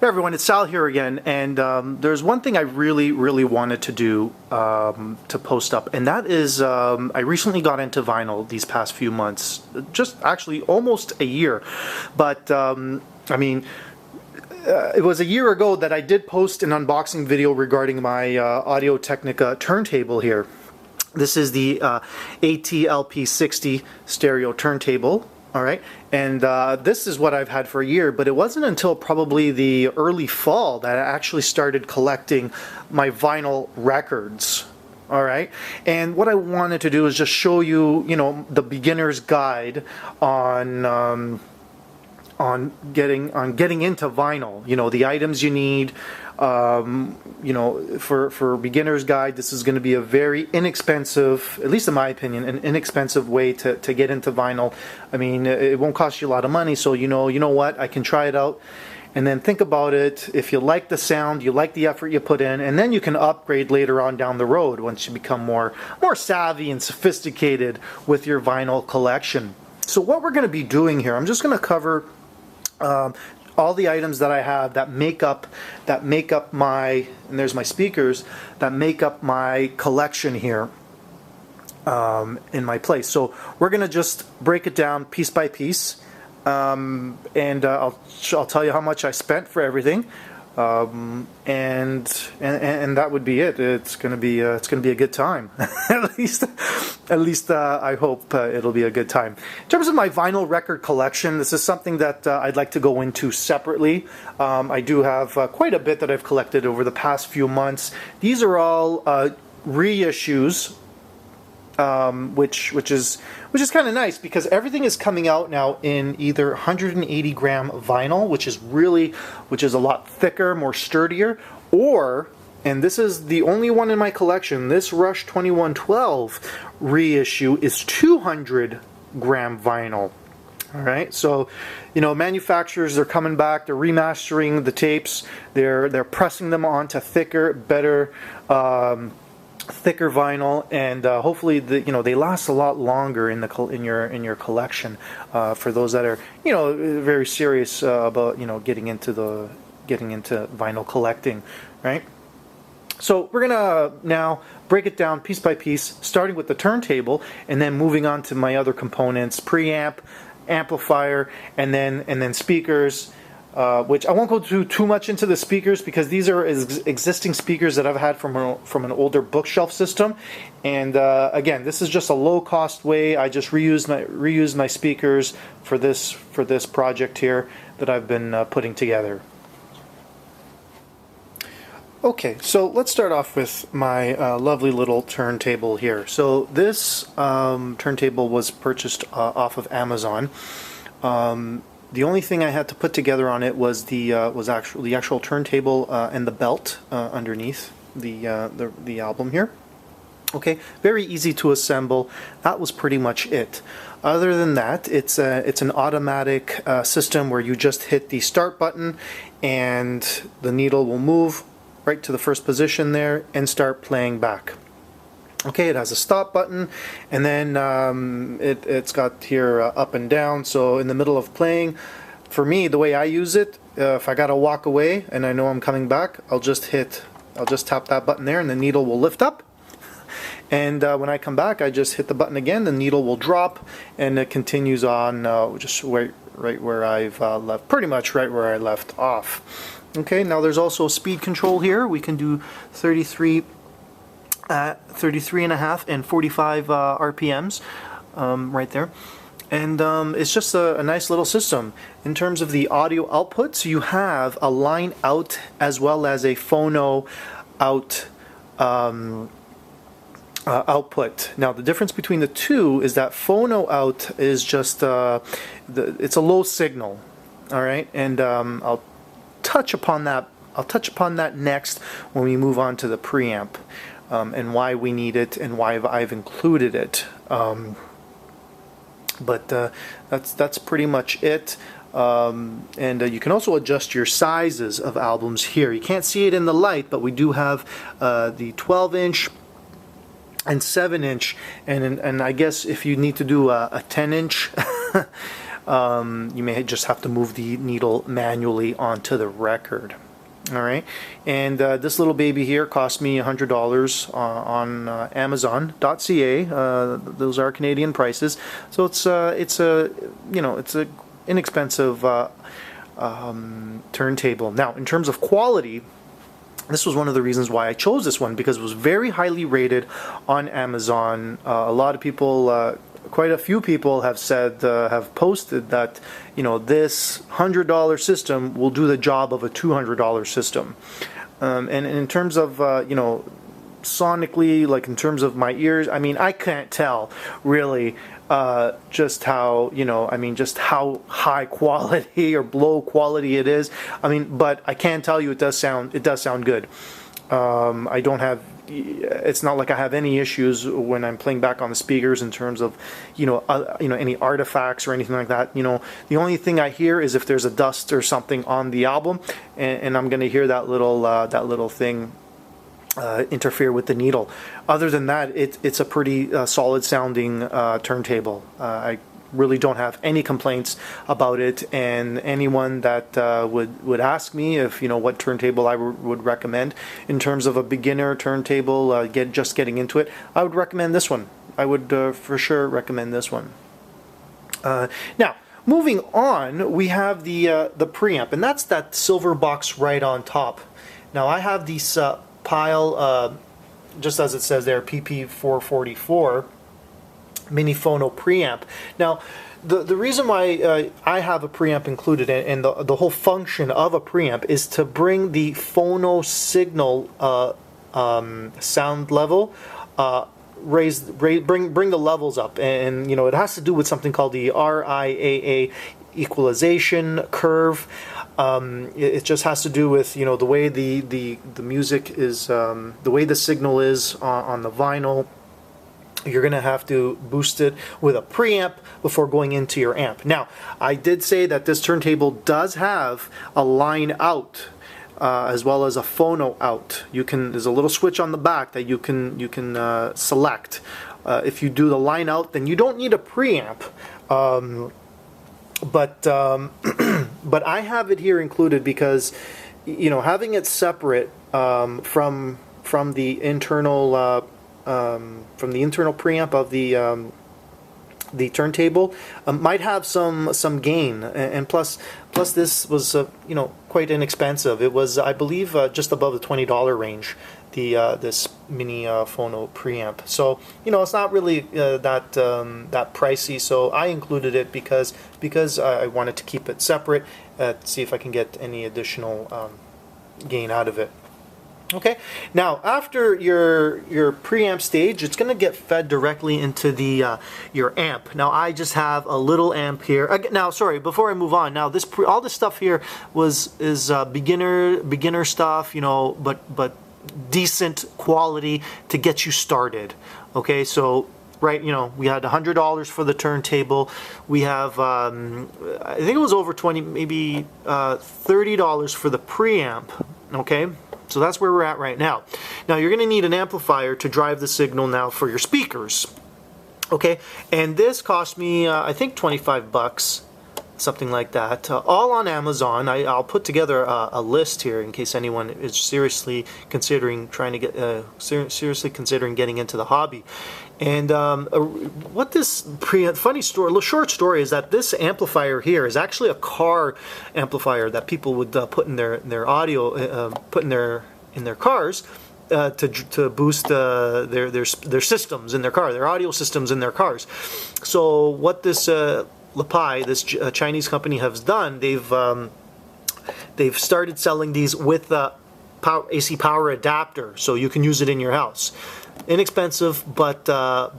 Hey everyone, it's Sal here again, and there's one thing I really wanted to do to post up, and that is I recently got into vinyl these past few months, just actually almost a year, but I mean, it was a year ago that I did post an unboxing video regarding my Audio-Technica turntable here. This is the AT-LP60 stereo turntable. All right, and this is what I've had for a year, but it wasn't until probably the early fall that I actually started collecting my vinyl records. All right, and what I wanted to do is just show you, the beginner's guide on getting into vinyl. The items you need. For beginner's guide, this is going to be a very inexpensive, at least in my opinion, an inexpensive way to get into vinyl. I mean, it won't cost you a lot of money, so you know what, I can try it out and then think about it. If you like the sound, you like the effort you put in, and then you can upgrade later on down the road once you become more savvy and sophisticated with your vinyl collection. So what we're going to be doing here, I'm just going to cover all the items that I have that make up my, and there's my speakers, that make up my collection here in my place. So we're gonna just break it down piece by piece, and I'll tell you how much I spent for everything, and that would be it. It's gonna be a good time. at least I hope it'll be a good time. In terms of my vinyl record collection, this is something that I'd like to go into separately. I do have quite a bit that I've collected over the past few months. These are all reissues, which is kind of nice because everything is coming out now in either 180 gram vinyl, which is a lot thicker, more sturdier, or, and this is the only one in my collection, this Rush 2112 reissue is 200 gram vinyl. All right, so manufacturers are coming back, they're remastering the tapes, they're pressing them onto thicker, better thicker vinyl, and hopefully they last a lot longer in your collection, for those that are very serious about getting into vinyl collecting, right? So we're gonna now break it down piece by piece, starting with the turntable and then moving on to my other components: preamp, amplifier, and then speakers. Which I won't go too much into the speakers because these are existing speakers that I've had from an older bookshelf system, and again, this is just a low-cost way. I just reused my speakers for this project here that I've been putting together. Okay, so let's start off with my lovely little turntable here. So this turntable was purchased off of Amazon. The only thing I had to put together on it was the actual turntable and the belt underneath the album here. Okay, very easy to assemble. That was pretty much it. Other than that, it's an automatic system where you just hit the start button and the needle will move right to the first position there and start playing back. Okay, it has a stop button, and then it's got here up and down. So in the middle of playing, for me, the way I use it, if I gotta walk away and I know I'm coming back, I'll just tap that button there, and the needle will lift up. And when I come back, I just hit the button again. The needle will drop, and it continues on just right where I've left, pretty much right where I left off. Okay, now there's also speed control here. We can do 33 and a half and 45 RPMs right there, and it's just a nice little system. In terms of the audio outputs, you have a line out as well as a phono out output. Now the difference between the two is that phono out is just it's a low signal, all right, and I'll touch upon that next when we move on to the preamp. And why we need it and why I've included it, but that's pretty much it. And you can also adjust your sizes of albums here. You can't see it in the light, but we do have the 12-inch and 7-inch, and I guess if you need to do a 10-inch You may just have to move the needle manually onto the record. All right, and this little baby here cost me $100 on Amazon.ca. Those are Canadian prices, so it's a inexpensive turntable. Now, in terms of quality, this was one of the reasons why I chose this one, because it was very highly rated on Amazon. A lot of people, quite a few people have said, have posted that, this $100 system will do the job of a $200 system. And in terms of, sonically, like in terms of my ears, I mean, I can't tell really just how, just how high quality or low quality it is. I mean, but I can tell you it does sound good. I don't have, it's not like I have any issues when I'm playing back on the speakers in terms of, any artifacts or anything like that. The only thing I hear is if there's a dust or something on the album, and I'm going to hear that little thing interfere with the needle. Other than that, it's a pretty solid sounding turntable. I really don't have any complaints about it, and anyone that would ask me if what turntable I would recommend in terms of a beginner turntable, just getting into it, I would recommend this one. I would for sure recommend this one. Now, moving on, we have the preamp, and that's that silver box right on top. Now, I have these pile, just as it says there, PP444 mini phono preamp. Now, the reason why I have a preamp included, and the whole function of a preamp is to bring the phono signal sound level, bring the levels up, and it has to do with something called the RIAA equalization curve. It just has to do with the way the music is, the way the signal is on the vinyl. You're going to have to boost it with a preamp before going into your amp. Now, I did say that this turntable does have a line out as well as a phono out. There's a little switch on the back that you can select. If you do the line out, then you don't need a preamp. But I have it here included because having it separate from the internal preamp of the turntable might have some gain, and plus this was quite inexpensive. It was, I believe, just above the $20 range, this mini phono preamp. So it's not really that pricey. So I included it because I wanted to keep it separate, to see if I can get any additional gain out of it. Okay, now after your preamp stage, it's going to get fed directly into the your amp. Now I just have a little amp here. Now, sorry, before I move on, now all this stuff here is beginner stuff, but decent quality to get you started. Okay, so right, we had $100 for the turntable. We have I think it was over 20, maybe $30 for the preamp. Okay. So that's where we're at right now. Now you're going to need an amplifier to drive the signal now for your speakers. Okay, and this cost me I think 25 bucks, something like that, all on Amazon. I'll put together a list here in case anyone is seriously considering getting into the hobby. And what this funny story, short story, is that this amplifier here is actually a car amplifier that people would put in their audio, put in their cars to boost their systems in their car, their audio systems in their cars. So what this Lepai, this Chinese company, has done, they've started selling these with the AC power adapter, so you can use it in your house. Inexpensive, but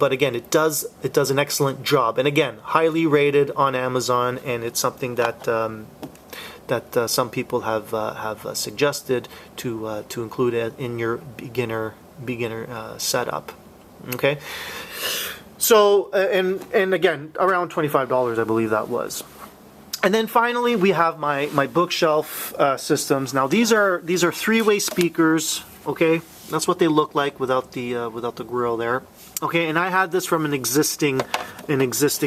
again, it does an excellent job, and again, highly rated on Amazon, and it's something that some people have suggested to include it in your beginner setup. Okay, so and again, around $25, I believe that was. And then finally, we have my bookshelf systems. Now these are three-way speakers. Okay, that's what they look like without the grill there. Okay, and I had this from an existing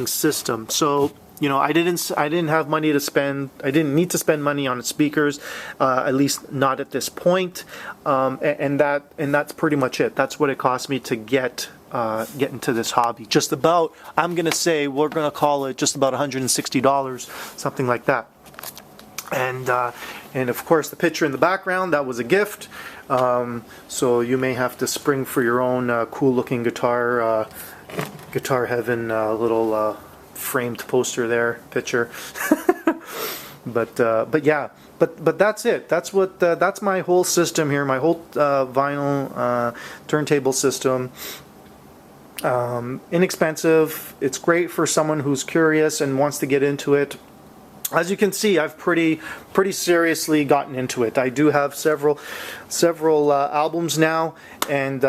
system. So you know, I didn't have money to spend. I didn't need to spend money on speakers, at least not at this point. And that's pretty much it. That's what it cost me to get into this hobby. Just about, I'm gonna say, we're gonna call it just about $160, something like that. And of course, the picture in the background, that was a gift. So you may have to spring for your own cool-looking guitar heaven little framed poster there, picture. But yeah, but that's it. That's what that's my whole system here. My whole vinyl turntable system. Inexpensive. It's great for someone who's curious and wants to get into it. As you can see, I've pretty seriously gotten into it. I do have several albums now, and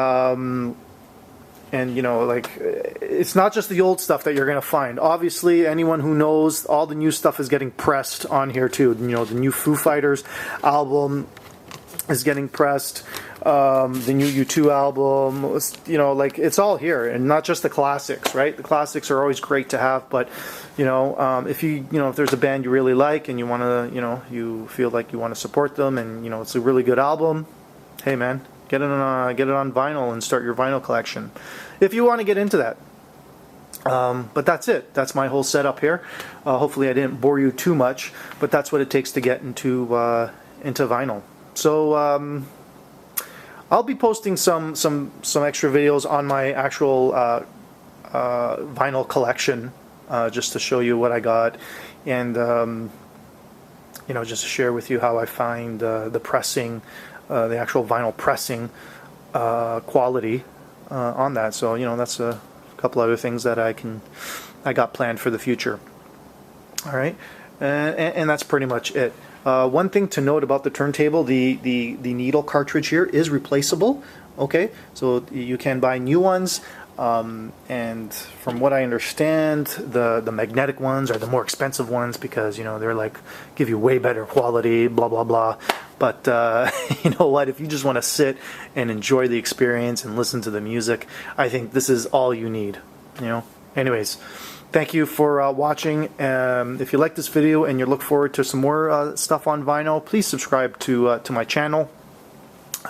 you know, like, it's not just the old stuff that you're gonna find. Obviously, anyone who knows, all the new stuff is getting pressed on here too. You know, the new Foo Fighters album is getting pressed. The new U2 album, you know, like, it's all here, and not just the classics, right? The classics are always great to have, but you know, if there's a band you really like and you want to, you know, you feel like you want to support them, and you know it's a really good album, hey man, get it on vinyl and start your vinyl collection if you want to get into that. But that's it. That's my whole setup here. Hopefully I didn't bore you too much, but that's what it takes to get into vinyl. So I'll be posting some extra videos on my actual vinyl collection, just to show you what I got, and you know, just to share with you how I find the pressing, the actual vinyl pressing quality on that. So you know, that's a couple other things that I got planned for the future. All right, and that's pretty much it. One thing to note about the turntable, the needle cartridge here is replaceable. Okay, so you can buy new ones, and from what I understand, the magnetic ones are the more expensive ones, because you know, they're like, give you way better quality, blah blah blah. But you know what, if you just want to sit and enjoy the experience and listen to the music, I think this is all you need, you know. Anyways, thank you for watching. If you like this video and you look forward to some more stuff on vinyl, please subscribe to my channel.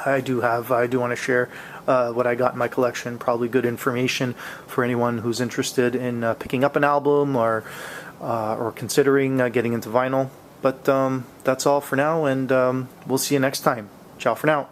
I do want to share what I got in my collection. Probably good information for anyone who's interested in picking up an album or considering getting into vinyl. But that's all for now, and we'll see you next time. Ciao for now.